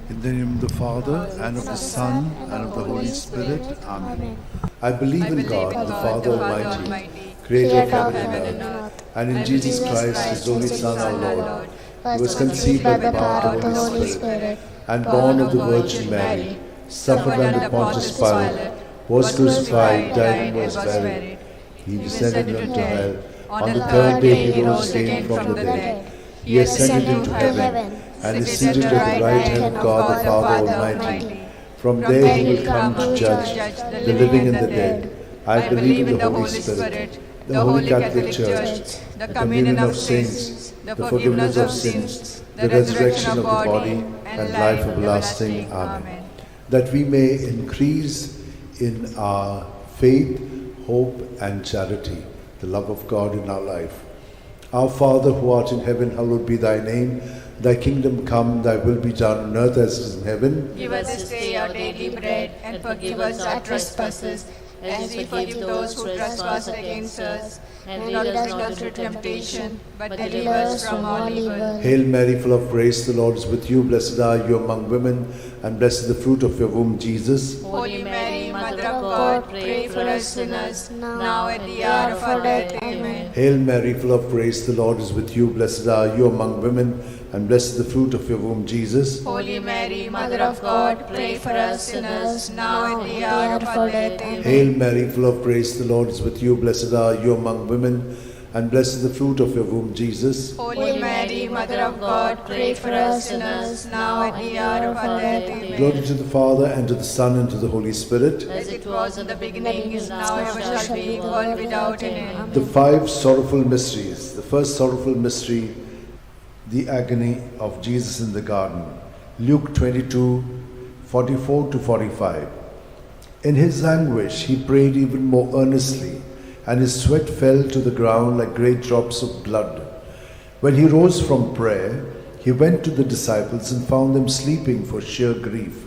In the name of the Father, and of the Son, and of the Holy Spirit. Amen. I believe in God, the Father Almighty, creator of heaven and earth, and in Jesus Christ, his only Son, our Lord, who was conceived by the power of the Holy Spirit, and born of the Virgin Mary, suffered under Pontius Pilate, was crucified, died, and was buried. He descended into hell. On the third day he rose again from the dead. He ascended into heaven, and is seated at the right hand of God the Father Almighty. From there he will come to judge the living and the dead. I believe in the Holy Spirit, the Holy Catholic Church, the communion of saints, the forgiveness of sins, the resurrection of the body, and life everlasting. Amen. That we may increase in our faith, hope, and charity, the love of God in our life. Our Father who art in heaven, hallowed be thy name. Thy kingdom come, thy will be done on earth as it is in heaven. Give us this day our daily bread, and forgive us our trespasses, as we forgive those who trespass against us. And lead us not into temptation, but deliver us from all evil. Hail Mary, full of grace, the Lord is with you. Blessed are you among women, and blessed is the fruit of your womb, Jesus. Holy Mary, Mother of God, pray for us sinners, now and at the hour of our death. Amen. Hail Mary, full of grace, the Lord is with you. Blessed are you among women, and blessed is the fruit of your womb, Jesus. Holy Mary, Mother of God, pray for us sinners, now and at the hour of our death. Amen. Hail Mary, full of grace, the Lord is with you. Blessed are you among women, and blessed is the fruit of your womb, Jesus. Holy Mary, Mother of God, pray for us sinners, now and at the hour of our death. Amen. Glory to the Father, and to the Son, and to the Holy Spirit. As it was in the beginning, is now, and ever shall be, world without an end. The five sorrowful mysteries. The first sorrowful mystery, the agony of Jesus in the garden. Luke 22, 44 to 45. In his anguish, he prayed even more earnestly, and his sweat fell to the ground like great drops of blood. When he rose from prayer, he went to the disciples and found them sleeping for sheer grief.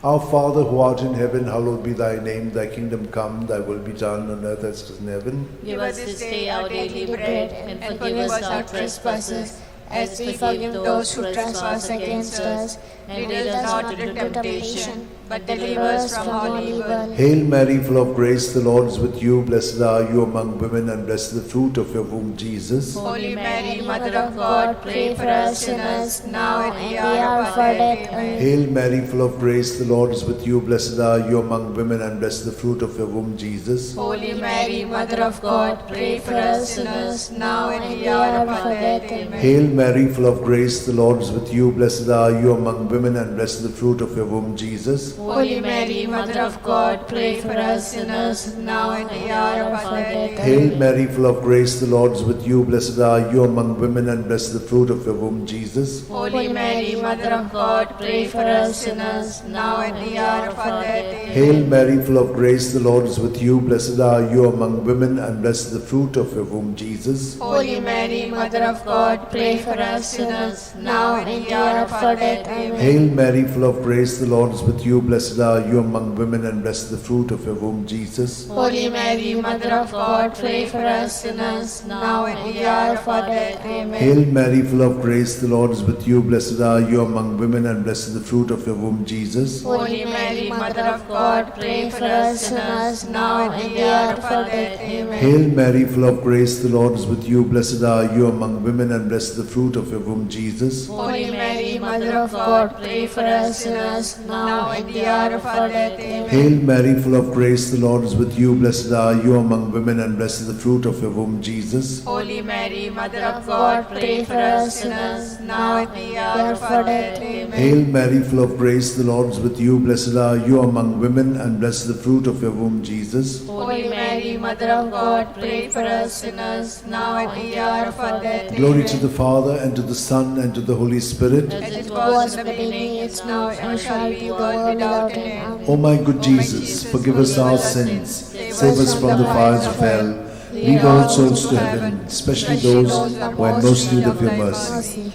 Our Father who art in heaven, hallowed be thy name. Thy kingdom come, thy will be done on earth as it is in heaven. Give us this day our daily bread, and forgive us our trespasses, as we forgive those who trespass against us. And lead us not into temptation, but deliver us from all evil. Hail Mary, full of grace, the Lord is with you. Blessed are you among women, and blessed is the fruit of your womb, Jesus. Holy Mary, Mother of God, pray for us sinners, now and at the hour of our death. Amen. Hail Mary, full of grace, the Lord is with you. Blessed are you among women, and blessed is the fruit of your womb, Jesus. Holy Mary, Mother of God, pray for us sinners, now and at the hour of our death. Amen. Hail Mary, full of grace, the Lord is with you. Blessed are you among women, and blessed is the fruit of your womb, Jesus. Holy Mary, Mother of God, pray for us sinners, now and at the hour of our death. Hail Mary, full of grace, the Lord is with you. Blessed are you among women, and blessed is the fruit of your womb, Jesus. Holy Mary, Mother of God, pray for us sinners, now and at the hour of our death. Amen. Hail Mary, full of grace, the Lord is with you. Blessed are you among women, and blessed is the fruit of your womb, Jesus. Holy Mary, Mother of God, pray for us sinners, now and at the hour of our death. Amen. Hail Mary, full of grace, the Lord is with you. Blessed are you among women, and blessed is the fruit of your womb, Jesus. Holy Mary, Mother of God, pray for us sinners, now and at the hour of our death. Amen. Hail Mary, full of grace, the Lord is with you. Blessed are you among women, and blessed is the fruit of your womb, Jesus. Holy Mary, Mother of God, pray for us sinners, now and at the hour of our death. Amen. Hail Mary, full of grace, the Lord is with you. Blessed are you among women, and blessed is the fruit of your womb, Jesus. Holy Mary, Mother of God, pray for us sinners, now and at the hour of our death. Amen. Hail Mary, full of grace, the Lord is with you. Blessed are you among women, and blessed is the fruit of your womb, Jesus. Holy Mary, Mother of God, pray for us sinners, now and at the hour of our death. Amen. Hail Mary, full of grace, the Lord is with you. Blessed are you among women, and blessed is the fruit of your womb, Jesus. Holy Mary, Mother of God, pray for us sinners, now and at the hour of our death. Glory to the Father, and to the Son, and to the Holy Spirit. As it was in the beginning, is now, and shall be, world without an end. O my good Jesus, forgive us our sins, save us from the fires of hell, lead all souls to heaven, especially those who are in most need of your mercy.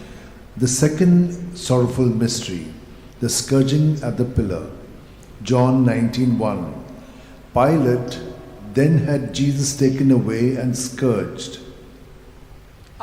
The second sorrowful mystery, the scourging at the pillar. John 19:1. Pilate then had Jesus taken away and scourged.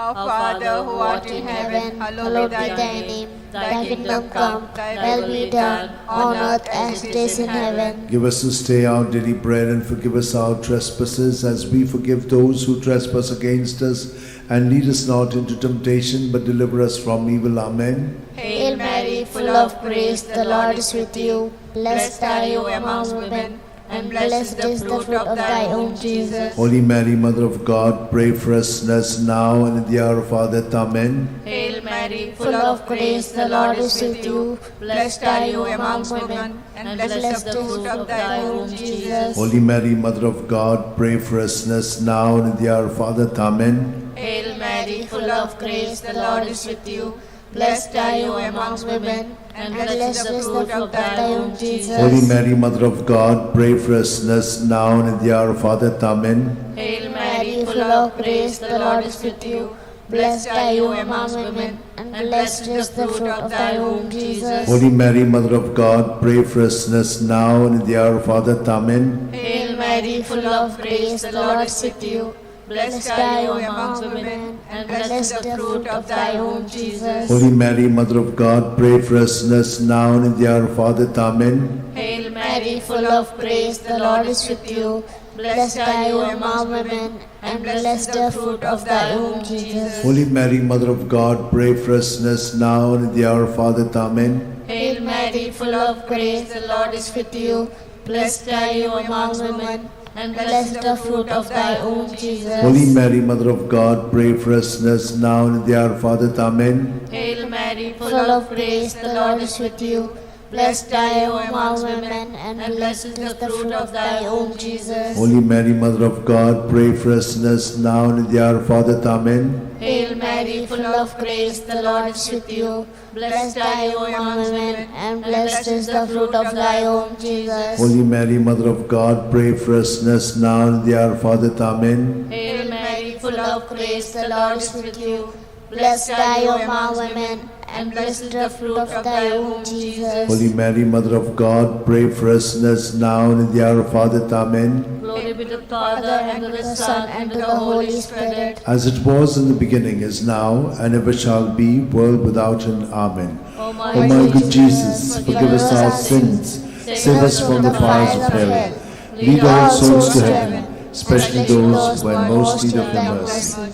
Our Father who art in heaven, hallowed be thy name. Thy kingdom come, thy will be done, on earth as it is in heaven. Give us this day our daily bread, and forgive us our trespasses as we forgive those who trespass against us. And lead us not into temptation, but deliver us from evil. Amen. Hail Mary, full of grace, the Lord is with you. Blessed are you among women, and blessed is the fruit of thy womb, Jesus. Holy Mary, Mother of God, pray for us sinners now and in the hour of our death. Amen. Hail Mary, full of grace, the Lord is with you. Blessed are you among women, and blessed is the fruit of thy womb, Jesus. Holy Mary, Mother of God, pray for us sinners now and in the hour of our death. Amen. Hail Mary, full of grace, the Lord is with you. Blessed are you among women, and blessed is the fruit of thy womb, Jesus. Holy Mary, Mother of God, pray for us sinners now and in the hour of our death. Amen. Hail Mary, full of grace, the Lord is with you. Blessed are you among women, and blessed is the fruit of thy womb, Jesus. Holy Mary, Mother of God, pray for us sinners now and in the hour of our death. Amen. Hail Mary, full of grace, the Lord is with you. Blessed are you among women, and blessed is the fruit of thy womb, Jesus. Holy Mary, Mother of God, pray for us sinners now and in the hour of our death. Amen. Hail Mary, full of grace, the Lord is with you. Blessed are you among women, and blessed the fruit of thy womb, Jesus. Holy Mary, Mother of God, pray for us sinners now and in the hour of our death. Amen. Hail Mary, full of grace, the Lord is with you. Blessed are you among women, and blessed the fruit of thy womb, Jesus. Holy Mary, Mother of God, pray for us sinners now and in the hour of our death. Amen. Hail Mary, full of grace, the Lord is with you. Blessed are you among women, and blessed is the fruit of thy womb, Jesus. Holy Mary, Mother of God, pray for us sinners now and in the hour of our death. Amen. Hail Mary, full of grace, the Lord is with you. Blessed are you among women, and blessed is the fruit of thy womb, Jesus. Holy Mary, Mother of God, pray for us sinners now and in the hour of our death. Amen. Hail Mary, full of grace, the Lord is with you. Blessed are you among women, and blessed is the fruit of thy womb, Jesus. Holy Mary, Mother of God, pray for us sinners now and in the hour of our death. Amen. Glory be to the Father, and to the Son, and to the Holy Spirit. As it was in the beginning, is now, and ever shall be, world without end. Amen. O O my good Jesus, forgive us our sins, save us from the fires of hell, lead all souls to heaven, especially those who are in most need of your mercy.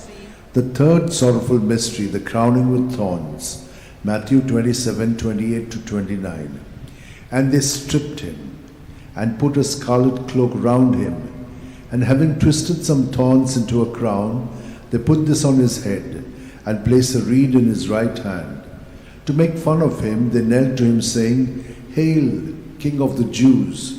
The third sorrowful mystery, the crowning with thorns. Matthew 27:28-29. And they stripped him, and put a scarlet cloak round him, and having twisted some thorns into a crown, they put this on his head, and placed a reed in his right hand. To make fun of him, they knelt to him, saying, Hail, King of the Jews!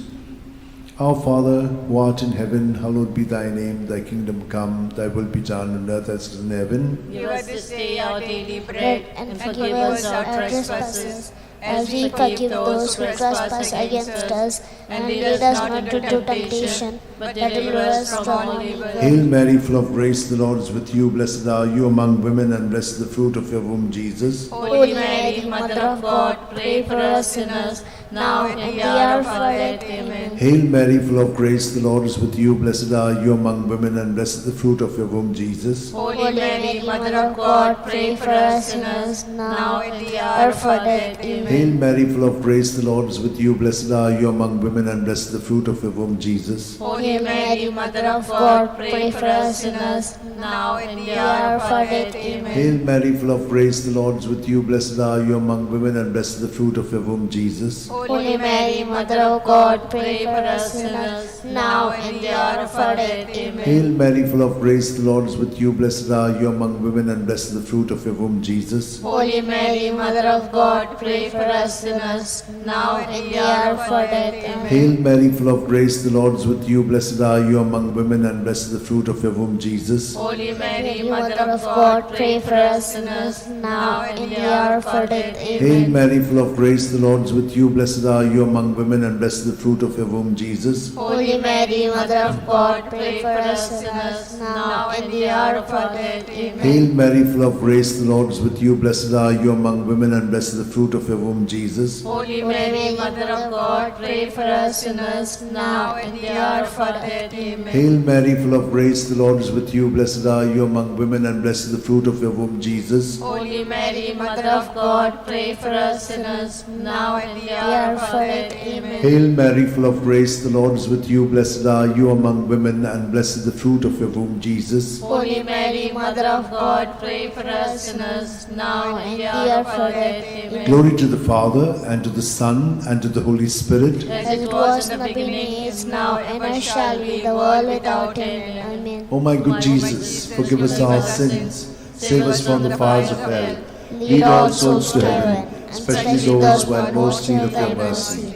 Our Father, who art in heaven, hallowed be thy name. Thy kingdom come, thy will be done on earth as it is in heaven. Give us this day our daily bread, and forgive us our trespasses, as we forgive those who trespass against us. And lead us not into temptation, but deliver us from evil. Hail Mary, full of grace, the Lord is with you. Blessed are you among women, and blessed is the fruit of your womb, Jesus. Holy Mary, Mother of God, pray for us sinners, now and in the hour of our death. Amen. Hail Mary, full of grace, the Lord is with you. Blessed are you among women, and blessed is the fruit of your womb, Jesus. Holy Mary, Mother of God, pray for us sinners, now and in the hour of our death. Amen. Hail Mary, full of grace, the Lord is with you. Blessed are you among women, and blessed is the fruit of your womb, Jesus. Holy Mary, Mother of God, pray for us sinners, now and in the hour of our death. Amen. Hail Mary, full of grace, the Lord is with you. Blessed are you among women, and blessed is the fruit of your womb, Jesus. Holy Mary, Mother of God, pray for us sinners, now and in the hour of our death. Amen. Hail Mary, full of grace, the Lord is with you. Blessed are you among women, and blessed is the fruit of your womb, Jesus. Holy Mary, Mother of God, pray for us sinners, now and in the hour of our death. Amen. Hail Mary, full of grace, the Lord is with you. Blessed are you among women, and blessed is the fruit of your womb, Jesus. Holy Mary, Mother of God, pray for us sinners, now and in the hour of our death. Amen. Hail Mary, full of grace, the Lord is with you. Blessed blessed are you among women, and blessed is the fruit of your womb, Jesus. Holy Mary, Mother of God, pray for us sinners, now and the hour of our death. Amen. Hail Mary, full of grace, the Lord is with you. Blessed are you among women, and blessed is the fruit of your womb, Jesus. Holy Mary, Mother of God, pray for us sinners, now and the hour of our death. Amen. Hail Mary, full of grace, the Lord is with you. Blessed are you among women, and blessed is the fruit of your womb, Jesus. Holy Mary, Mother of God, pray for us sinners, now and the hour of our death. Amen. Hail Mary, full of grace, the Lord is with you. Blessed are you among women, and blessed is the fruit of your womb, Jesus. Holy Mary, Mother of God, pray for us sinners, now and the hour of our death. Amen. Glory to the Father, and to the Son, and to the Holy Spirit. As it was in the beginning, is now, and ever shall be, the world without end. Amen. O my good Jesus, forgive us our sins, save us from the fires of hell, lead all souls to heaven, especially those who are most in need of your mercy.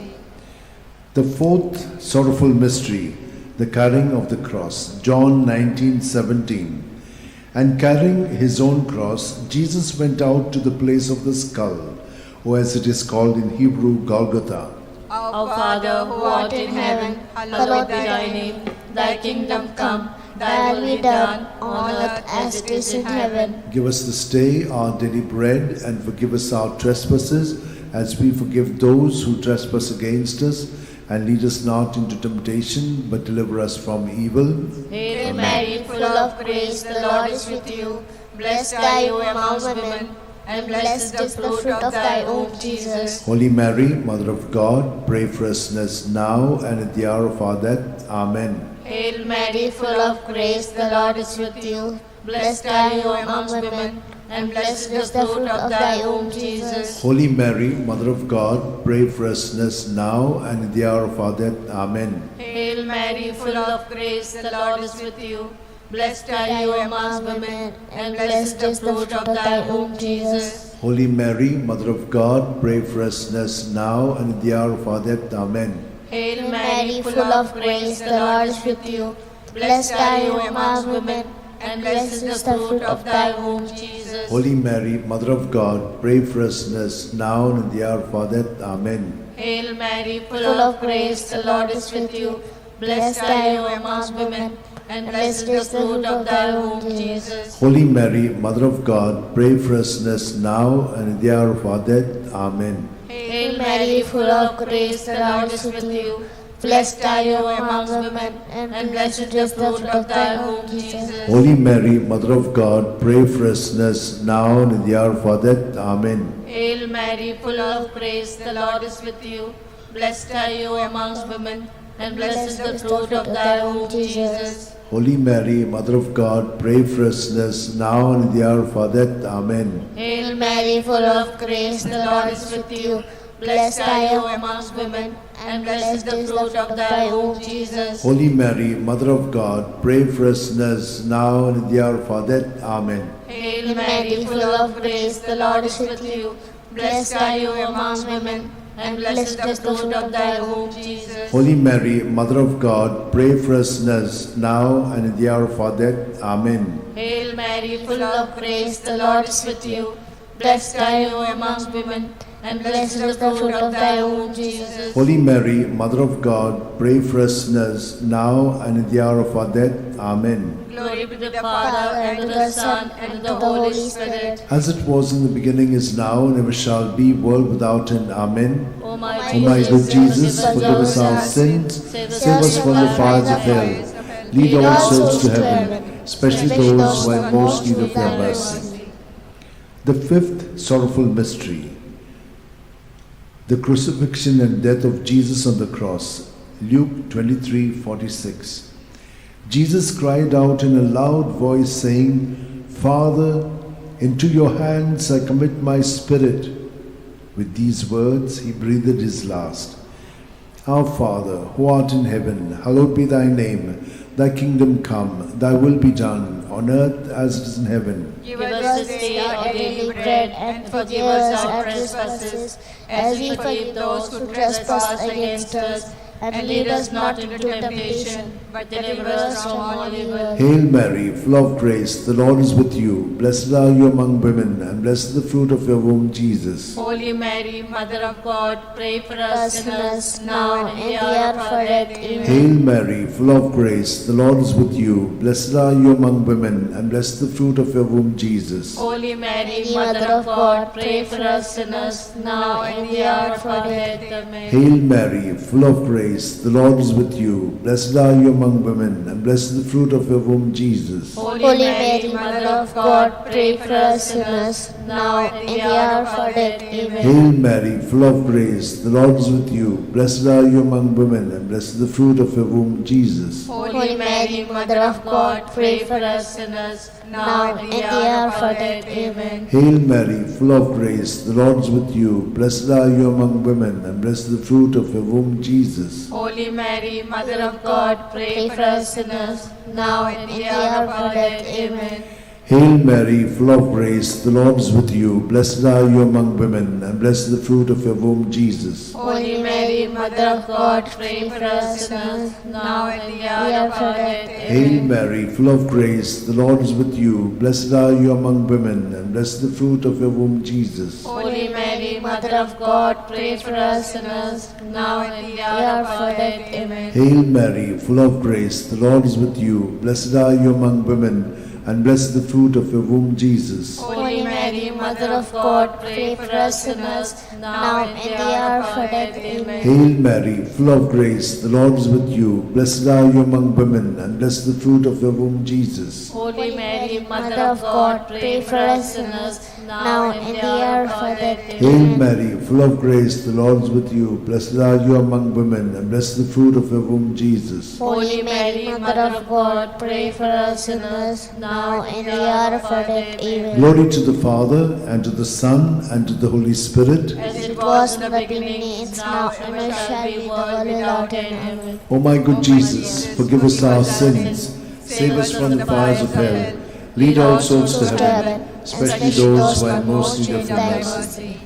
The fourth sorrowful mystery, the carrying of the cross. John 19:17. And carrying his own cross, Jesus went out to the place of the skull, or as it is called in Hebrew, Golgotha. Our Father, who art in heaven, hallowed be thy name. Thy kingdom come, thy will be done, on earth as it is in heaven. Give us this day our daily bread, and forgive us our trespasses, as we forgive those who trespass against us. And lead us not into temptation, but deliver us from evil. Hail Mary, full of grace, the Lord is with you. Blessed are you among women, and blessed is the fruit of thy womb, Jesus. Holy Mary, Mother of God, pray for us sinners now and at the hour of our death. Amen. Hail Mary, full of grace, the Lord is with you. Blessed are you among women, and blessed is the fruit of thy womb, Jesus. Holy Mary, Mother of God, pray for us sinners now and at the hour of our death. Amen. Hail Mary, full of grace, the Lord is with you. Blessed are you among women, and blessed is the fruit of thy womb, Jesus. Holy Mary, Mother of God, pray for us sinners now and at the hour of our death. Amen. Hail Mary, full of grace, the Lord is with you. Blessed are you among women, and blessed is the fruit of thy womb, Jesus. Holy Mary, Mother of God, pray for us sinners now and at the hour of our death. Amen. Hail Mary, full of grace, the Lord is with you. Blessed are you among women, and blessed is the fruit of thy womb, Jesus. Holy Mary, Mother of God, pray for us sinners now and at the hour of our death. Amen. Hail Mary, full of grace, the Lord is with you. Blessed are you among women, and blessed is the fruit of thy womb, Jesus. Holy Mary, Mother of God, pray for us sinners now and at the hour of our death. Amen. Hail Mary, full of grace, the Lord is with you. Blessed are you amongst women, and blessed is the fruit of thy womb, Jesus. Holy Mary, Mother of God, pray for us sinners now and at the hour of our death. Amen. Hail Mary, full of grace, the Lord is with you. Blessed are you amongst women, and blessed is the fruit of thy womb, Jesus. Holy Mary, Mother of God, pray for us sinners now and at the hour of our death. Amen. Hail Mary, full of grace, the Lord is with you. Blessed are you amongst women, and blessed is the fruit of thy womb, Jesus. Holy Mary, Mother of God, pray for us sinners now and at the hour of our death. Amen. Hail Mary, full of grace, the Lord is with you. Blessed are you amongst women, and blessed is the fruit of thy womb, Jesus. Holy Mary, Mother of God, pray for us sinners now and at the hour of our death. Amen. Glory to the Father, and to the Son, and to the Holy Spirit. As it was in the beginning, is now, and ever shall be, world without end. Amen. O my O my good Jesus, forgive us our sins, save us from the fires of hell, lead all souls to heaven, especially those who are in most need of your mercy. The fifth sorrowful mystery, the crucifixion and death of Jesus on the cross. Luke 23:46. Jesus cried out in a loud voice, saying, Father, into your hands I commit my spirit. With these words he breathed his last. Our Father, who art in heaven, hallowed be thy name. Thy kingdom come, thy will be done, on earth as it is in heaven. Give us this day our daily bread, and forgive us our trespasses, as we forgive those who trespass against us. And lead us not into temptation, but deliver us from all evil. Hail Mary, full of grace, the Lord is with you. Blessed are you among women, and blessed is the fruit of your womb, Jesus. Holy Mary, Mother of God, pray for us sinners, now and in the hour of our death. Amen. Hail Mary, full of grace, the Lord is with you. Blessed are you among women, and blessed is the fruit of your womb, Jesus. Holy Mary, Mother of God, pray for us sinners, now and in the hour of our death. Amen. Hail Mary, full of grace, the Lord is with you. Blessed are you among women, and blessed is the fruit of your womb, Jesus. Holy Mary, Mother of God, pray for us sinners, now and in the hour of our death. Amen. Hail Mary, full of grace, the Lord is with you. Blessed are you among women, and blessed is the fruit of your womb, Jesus. Holy Mary, Mother of God, pray for us sinners, now and in the hour of our death. Amen. Hail Mary, full of grace, the Lord is with you. Blessed are you among women, and blessed is the fruit of your womb, Jesus. Holy Mary, Mother of God, pray for us sinners, now and in the hour of our death. Amen. Hail Mary, full of grace, the Lord is with you. Blessed are you among women, and blessed is the fruit of your womb, Jesus. Holy Mary, Mother of God, pray for us sinners, now and in the hour of our death. Hail Amen. Mary, full of grace, the Lord is with you. Blessed are you among women, and blessed is the fruit of your womb, Jesus. Holy Mary, Mother of God, pray for us sinners, now and in the hour of our death. Amen. Hail Mary, full of grace, the Lord is with you. Blessed are you among women, and blessed is the fruit of your womb, Jesus. Holy Mary, Mother of God, pray for us sinners, now and in the hour of our death. Amen. Hail Mary, full of grace, the Lord is with you. Blessed are you among women, and blessed is the fruit of your womb, Jesus. Holy Mary, Mother of God, pray for us sinners, now and in the hour of our death. Hail Amen. Mary, full of grace, the Lord is with you. Blessed are you among women, and blessed is the fruit of your womb, Jesus. Holy Mary, Mother of God, pray for us sinners, now and in the hour of our death. Amen. Glory to the Father, and to the Son, and to the Holy Spirit. As it was in the beginning, is now, and ever shall be, world without end. Amen. O my good Jesus, forgive us our sins, save us from the fires of hell, lead all souls to heaven, especially those who are in most need of your mercy.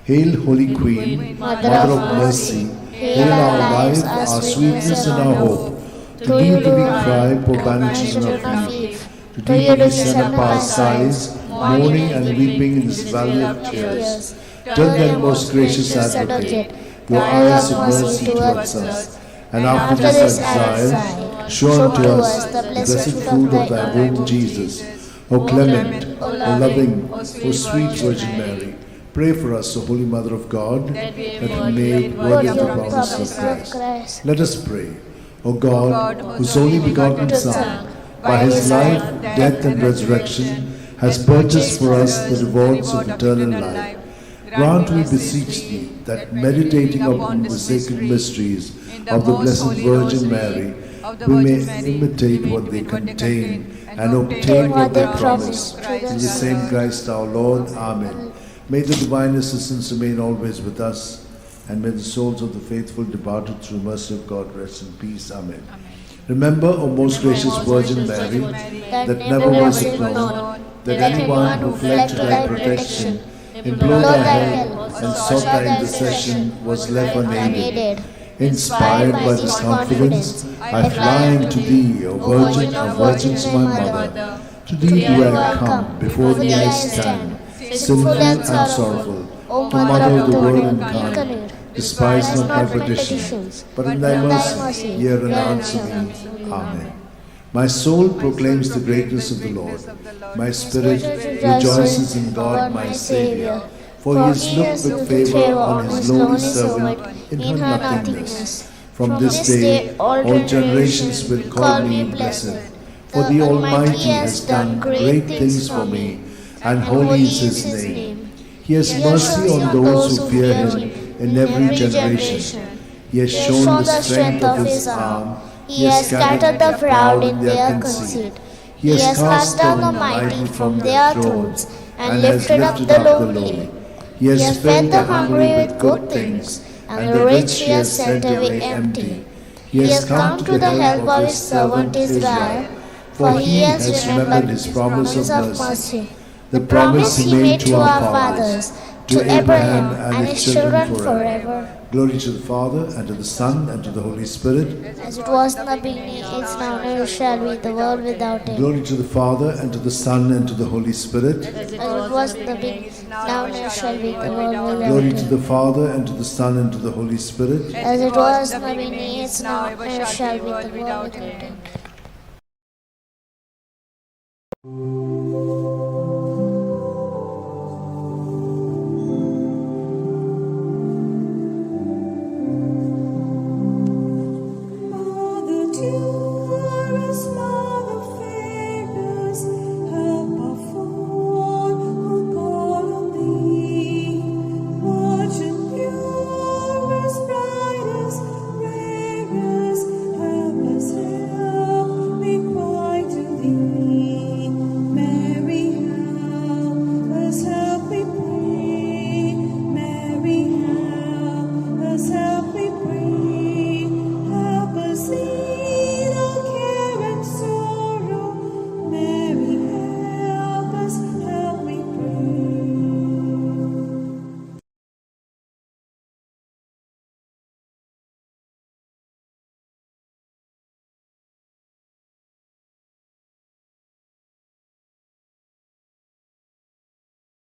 Hail, Holy Queen, Mother of mercy, hail our life, our sweetness, and our hope. To thee do we cry, poor banished children of Eve. To thee do we send up our sighs, mourning and weeping in this valley of tears. Turn then, most gracious Advocate, your eyes of mercy towards us, and after this exile, show unto us the blessed fruit of thy womb, Jesus. O clement, O loving, O sweet Virgin Mary, pray for us, O Holy Mother of God, that we may be made worthy of the promise of Christ. Let us pray. O God, whose only begotten Son, by his life, death, and resurrection, has purchased for us the rewards of eternal life, grant, we beseech thee, that meditating upon the sacred mysteries of the Blessed Virgin Mary, we may imitate what they contain and obtain what they promise. Through the same Christ our Lord. Amen. May the divine assistance remain always with us, and may the souls of the faithful departed through the mercy of God rest in peace. Amen. Remember, O most gracious Virgin Mary, that never was it known that anyone who fled to thy protection, implored thy help, and sought thy intercession was left unaided. Inspired by this confidence, I fly unto thee, O Virgin of Virgins, my Mother. To thee do I come, before thee I stand, sinful and sorrowful. O Mother of the Word incarnate, despise not my petitions, but in thy mercy hear and answer me. Amen. My soul proclaims the greatness of the Lord. My spirit rejoices in God my Saviour, for he has looked with favour on his lowly servant in her nothingness. From this day all generations will call me blessed, for the Almighty has done great things for me, and holy is his name. He has mercy on those who fear him in every generation. He has shown the strength of his arm. He has scattered the proud in their conceit. He has cast down the mighty from their thrones, and lifted up the lowly. He has fed the hungry with good things, and the rich he has sent away empty. He has come to the help of his servant Israel, for he has remembered his promise of mercy, the promise he made to our fathers, to Abraham and his children forever. Glory to the Father, and to the Son, and to the Holy Spirit. As it was in the beginning, is now, and ever shall be, the world without end. Glory to the Father, and to the Son, and to the Holy Spirit. As it was in the beginning, now, and ever shall be, the world without Glory end. to the Father, and to the Son, and to the Holy Spirit. As it was in the beginning, is now, and ever shall be, the world without end.